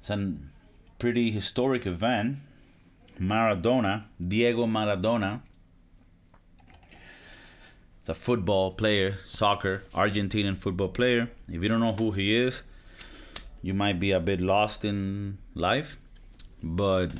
It's a pretty historic event. Maradona, Diego Maradona, it's a football player, soccer, Argentinian football player. If you don't know who he is, you might be a bit lost in life. But,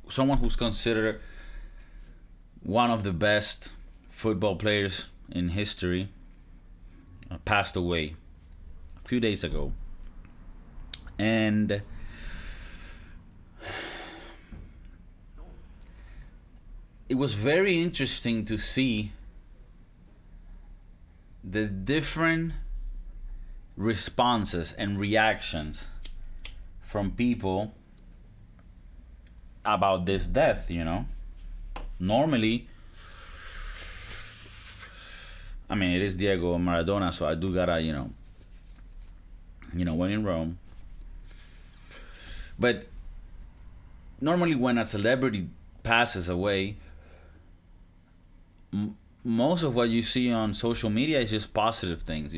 someone who's considered one of the best football players in history passed away a few days ago. And it was very interesting to see the different responses and reactions from people about this death, Normally, it is Diego Maradona, so I do gotta, when in Rome. But normally when a celebrity passes away, most of what you see on social media is just positive things,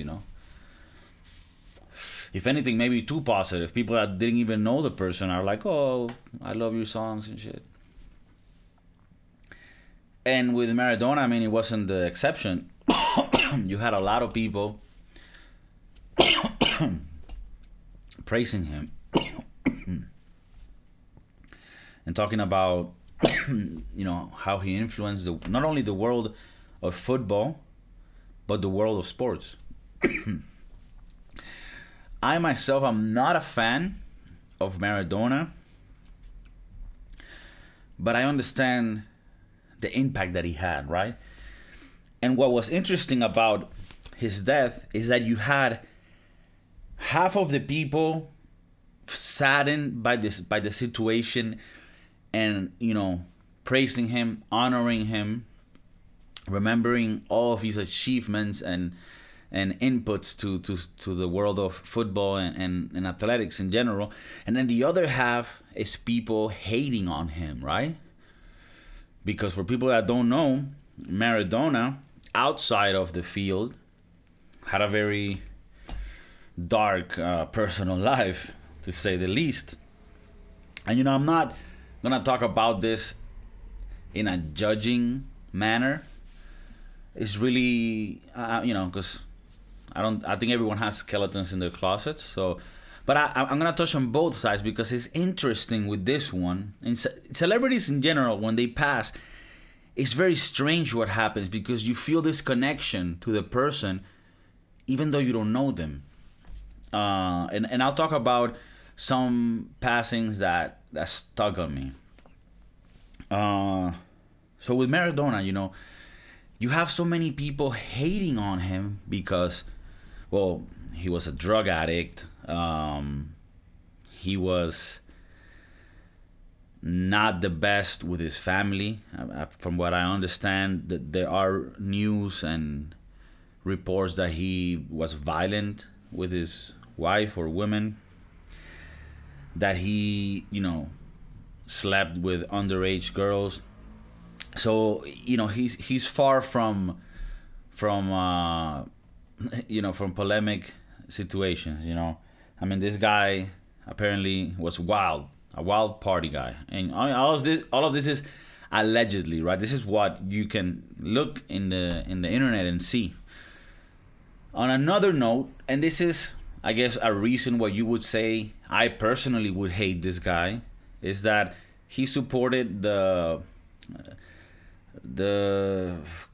If anything, maybe too positive. People that didn't even know the person are like, oh, I love your songs and shit. And with Maradona, it wasn't the exception. You had a lot of people praising him and talking about how he influenced not only the world of football but the world of sports. I myself am not a fan of Maradona, but I understand the impact that he had, right? And what was interesting about his death is that you had half of the people saddened by the situation and, praising him, honoring him, remembering all of his achievements and inputs to the world of football and athletics in general. And then the other half is people hating on him, right? Because for people that don't know, Maradona, outside of the field, had a very dark personal life, to say the least. And, I'm not going to talk about this in a judging manner. It's really, because I think everyone has skeletons in their closets. So, but I'm gonna touch on both sides because it's interesting with this one. And celebrities in general, when they pass, it's very strange what happens because you feel this connection to the person, even though you don't know them. And I'll talk about some passings that stuck on me. So with Maradona, you have so many people hating on him because, well, he was a drug addict. He was not the best with his family. From what I understand, there are news and reports that he was violent with his wife or women, that he, slept with underage girls. So, he's far from polemic situations, this guy apparently was a wild party guy. And all of this is allegedly, right? This is what you can look in the internet and see. On another note, and this is, I guess, a reason why you would say I personally would hate this guy, is that he supported the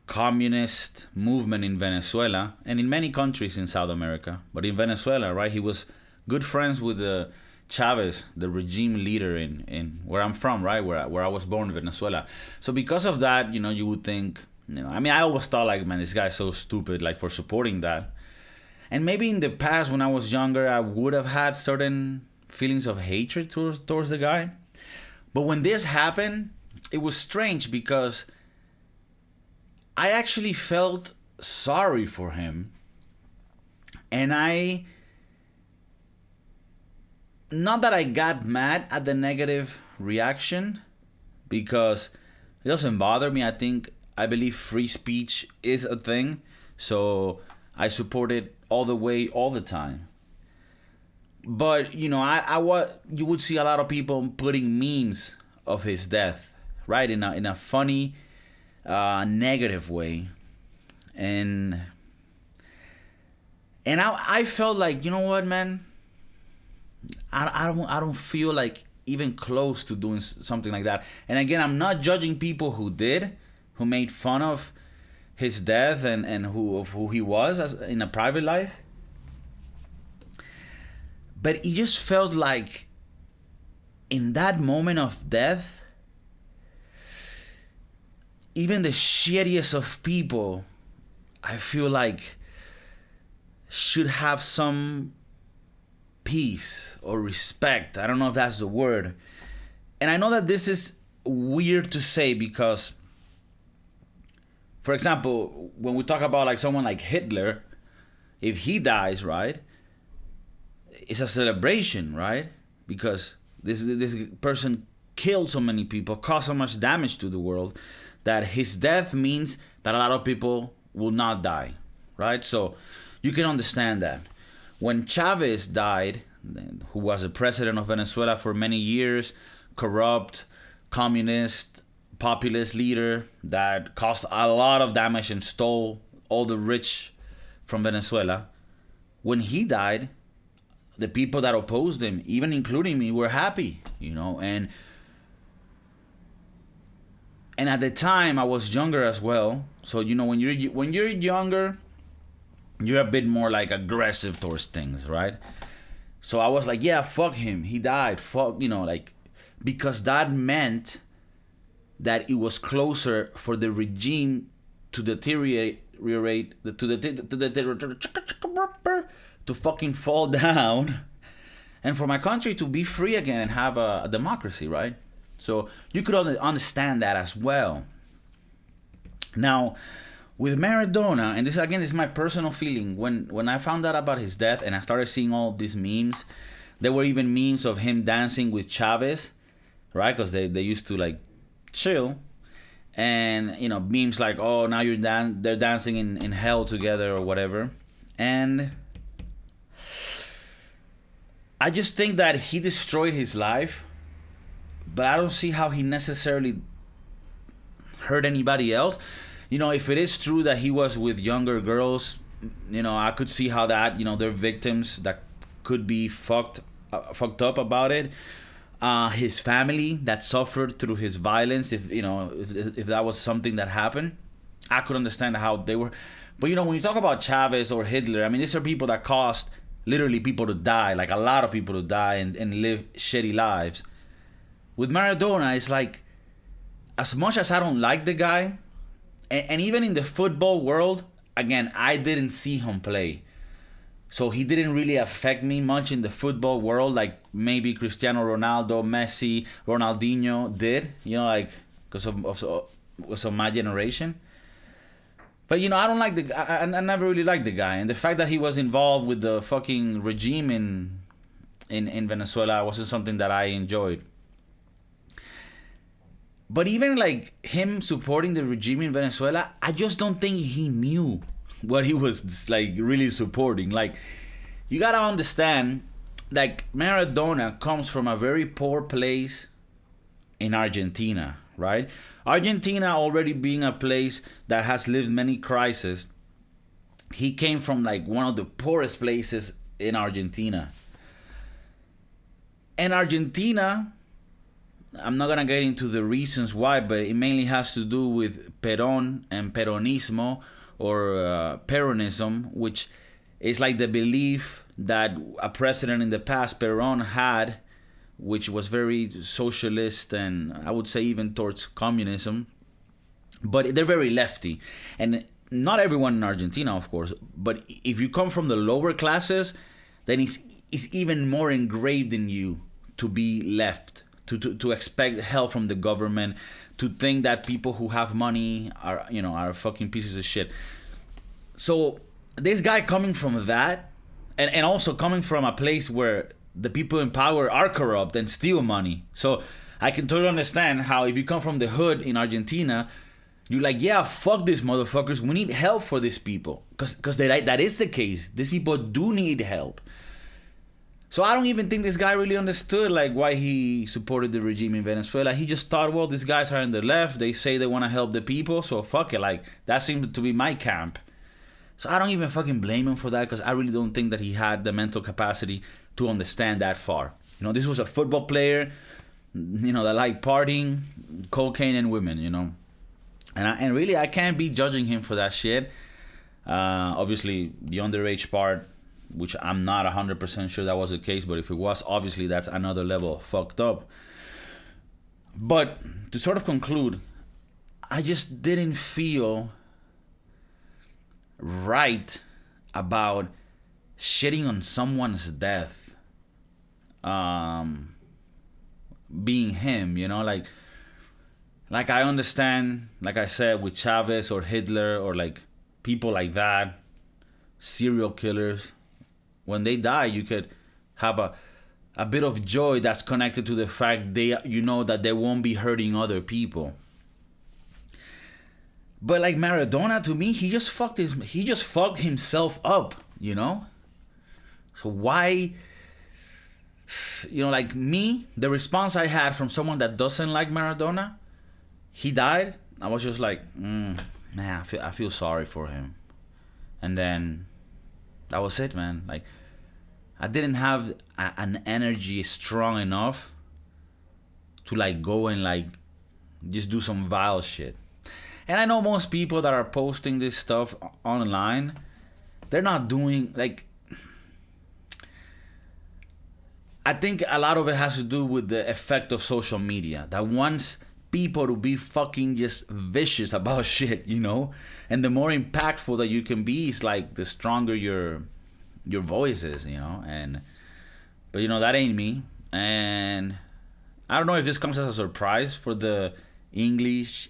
communist movement in Venezuela and in many countries in South America. But in Venezuela, right, he was good friends with Chavez, the regime leader in where I'm from, right, where I was born in Venezuela. So because of that, you would think, I always thought, like, man, this guy's so stupid, like, for supporting that. And maybe in the past, when I was younger, I would have had certain feelings of hatred towards the guy. But when this happened, it was strange because I actually felt sorry for him. And not that I got mad at the negative reaction, because it doesn't bother me. I believe free speech is a thing. So I support it all the way, all the time. But you would see a lot of people putting memes of his death, right, in a funny, negative way, and I felt like, you know what, man, I don't feel like even close to doing something like that. And again, I'm not judging people who made fun of his death and who he was in a private life. But it just felt like in that moment of death, even the shittiest of people, I feel like, should have some peace or respect. I don't know if that's the word. And I know that this is weird to say because, for example, when we talk about like someone like Hitler, if he dies, right, it's a celebration, right? Because this person killed so many people, caused so much damage to the world, that his death means that a lot of people will not die, right? So you can understand that. When Chavez died, who was the president of Venezuela for many years, corrupt, communist, populist leader that caused a lot of damage and stole all the rich from Venezuela, when he died, the people that opposed him, even including me, were happy, and at the time I was younger as well. So when you're younger, you're a bit more like aggressive towards things, right? So I was like, yeah, fuck him, he died, fuck, because that meant that it was closer for the regime to deteriorate, to fucking fall down, and for my country to be free again and have a democracy, right? So you could understand that as well. Now, with Maradona, and this again is my personal feeling, when I found out about his death and I started seeing all these memes, there were even memes of him dancing with Chavez, right? Because they used to like chill, and memes like, oh, now they're dancing in hell together or whatever. And I just think that he destroyed his life, but I don't see how he necessarily hurt anybody else. If it is true that he was with younger girls, I could see how that, they're victims that could be fucked up about it. His family that suffered through his violence, if that was something that happened, I could understand how they were. But when you talk about Chavez or Hitler, I mean, these are people that caused literally people to die, like a lot of people to die and live shitty lives. With Maradona, it's like, as much as I don't like the guy, and even in the football world, again, I didn't see him play. So he didn't really affect me much in the football world, like maybe Cristiano Ronaldo, Messi, Ronaldinho did, because of my generation. But, I don't like the guy. I never really liked the guy. And the fact that he was involved with the fucking regime in Venezuela wasn't something that I enjoyed. But even like him supporting the regime in Venezuela, I just don't think he knew what he was like really supporting. Like, you gotta understand, like, Maradona comes from a very poor place in Argentina, right? Argentina already being a place that has lived many crises, he came from like one of the poorest places in Argentina. And Argentina, I'm not gonna get into the reasons why, but it mainly has to do with Perón and Peronismo, or Peronism, which is like the belief that a president in the past, Perón, had, which was very socialist and I would say even towards communism. But they're very lefty. And not everyone in Argentina, of course, but if you come from the lower classes, then it's even more engraved in you to be left. To expect help from the government, to think that people who have money are fucking pieces of shit. So this guy coming from that, and also coming from a place where the people in power are corrupt and steal money. So I can totally understand how if you come from the hood in Argentina, you're like, yeah, fuck these motherfuckers. We need help for these people. Because that is the case. These people do need help. So I don't even think this guy really understood like why he supported the regime in Venezuela. He just thought, well, these guys are in the left. They say they want to help the people, so fuck it. Like, that seemed to be my camp. So I don't even fucking blame him for that, because I really don't think that he had the mental capacity to understand that far. You know, this was a football player, you know, that liked partying, cocaine, and women, you know. And really, I can't be judging him for that shit. Obviously, the underage part, which I'm not 100% sure that was the case, but if it was, obviously that's another level of fucked up. But to sort of conclude, I just didn't feel right about shitting on someone's death being him, you know, like I understand, like I said, with Chavez or Hitler or like people like that, serial killers, when they die, you could have a bit of joy that's connected to the fact you know that they won't be hurting other people. But like Maradona, to me, he just fucked himself up, you know? So why, you know, like me, the response I had from someone that doesn't like Maradona, he died, I was just like, man, I feel sorry for him. And then that was it, man. Like, I didn't have an energy strong enough to like go and like just do some vile shit. And I know most people that are posting this stuff online, they're not doing like, I think a lot of it has to do with the effect of social media that wants people to be fucking just vicious about shit, you know? And the more impactful that you can be is like the stronger your voice is, you know? But you know, that ain't me. And I don't know if this comes as a surprise for the English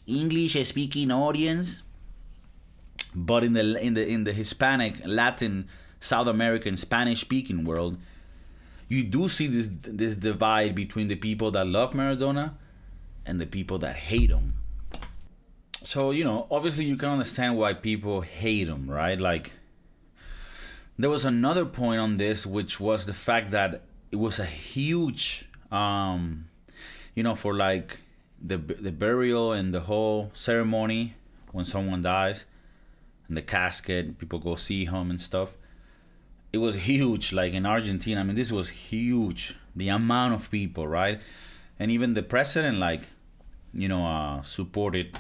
speaking audience, but in the Hispanic, Latin, South American, Spanish speaking world, you do see this divide between the people that love Maradona and the people that hate him. So, you know, obviously you can understand why people hate him, right? Like, there was another point on this, which was the fact that it was a huge, you know, for like the burial and the whole ceremony when someone dies, and the casket, people go see him and stuff. It was huge, like in Argentina. I mean, this was huge, the amount of people, right? And even the president, like, you know, supported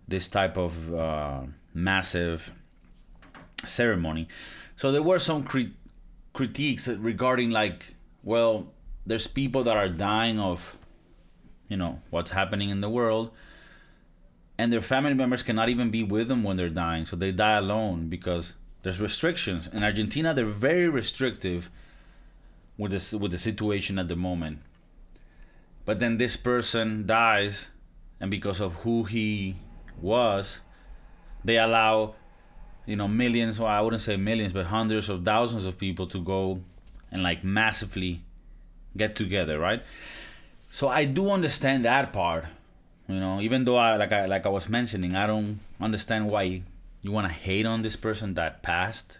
this type of massive ceremony. So there were some critiques regarding like, well, there's people that are dying of, you know, what's happening in the world, and their family members cannot even be with them when they're dying, so they die alone because there's restrictions. In Argentina, they're very restrictive with the situation at the moment. But then this person dies, and because of who he was, they allow, you know, millions, well, I wouldn't say millions, but hundreds of thousands of people to go and like massively get together, right? So I do understand that part, you know, even though I was mentioning, I don't understand why you want to hate on this person that passed.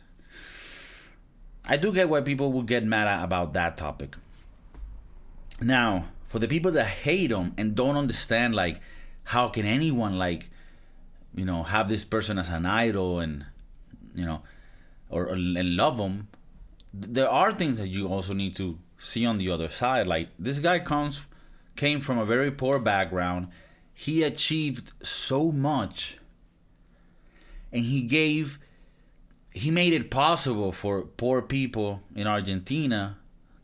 I do get why people will get mad about that topic. Now, for the people that hate him and don't understand, like, how can anyone, like, you know, have this person as an idol and, you know, and love him, there are things that you also need to see on the other side. Like, this guy came from a very poor background. He achieved so much, and he made it possible for poor people in Argentina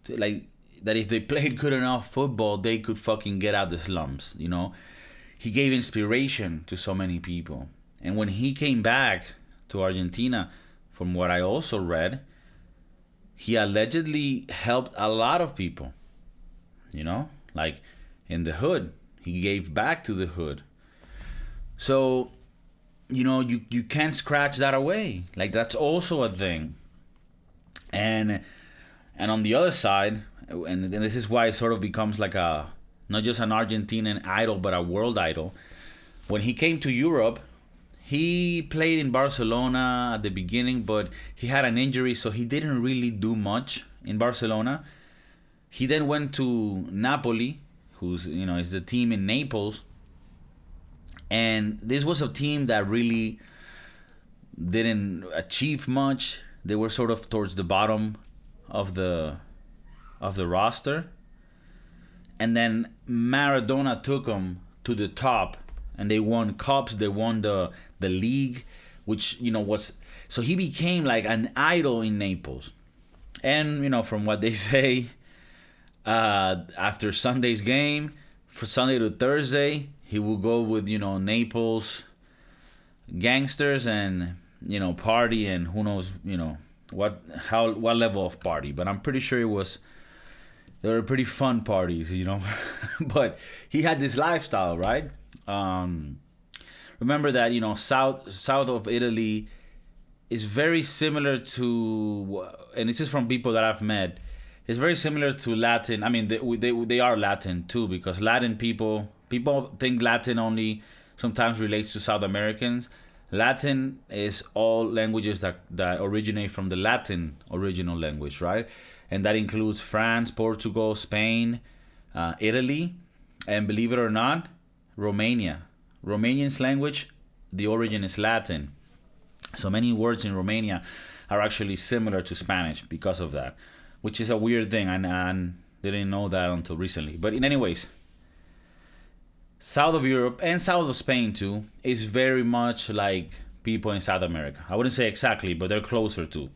to, like, that if they played good enough football, they could fucking get out the slums, you know? He gave inspiration to so many people. And when he came back to Argentina, from what I also read, he allegedly helped a lot of people, you know? Like, in the hood. He gave back to the hood. So, you know, you can't scratch that away. Like, that's also a thing. And on the other side, and this is why it sort of becomes like not just an Argentinian idol, but a world idol. When he came to Europe, He played in Barcelona at the beginning, but he had an injury, so he didn't really do much in Barcelona. He then went to Napoli, who's is the team in Naples, and this was a team that really didn't achieve much. They were sort of towards the bottom of the roster, and then Maradona took them to the top, and they won cups. They won the league, which was, so he became like an idol in Naples. And from what they say, after Sunday's game, for Sunday to Thursday, he will go with Naples gangsters and party, and who knows what level of party. But I'm pretty sure they were pretty fun parties, But he had this lifestyle, right? Remember that south of Italy is very similar to, and this is from people that I've met. It's very similar to Latin. I mean, they are Latin too, because Latin people think Latin only sometimes relates to South Americans. Latin is all languages that originate from the Latin original language, right? And that includes France, Portugal, Spain, Italy, and believe it or not, Romania. Romanian's language, the origin is Latin. So many words in Romania are actually similar to Spanish because of that, which is a weird thing, and didn't know that until recently. But in any ways, south of Europe and south of Spain too is very much like people in South America. I wouldn't say exactly, but they're closer to,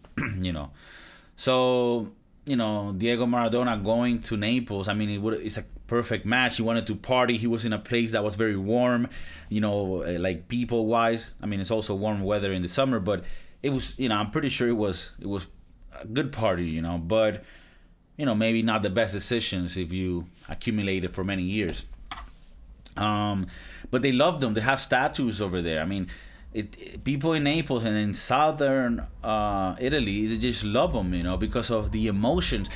So, Diego Maradona going to Naples, I mean, it's a perfect match. He wanted to party. He was in a place that was very warm, like people-wise. I mean, it's also warm weather in the summer, but it was, I'm pretty sure it was a good party, but, maybe not the best decisions if you accumulate it for many years. But they loved them. They have statues over there. I mean, people in Naples and in southern Italy, they just love them, because of the emotions.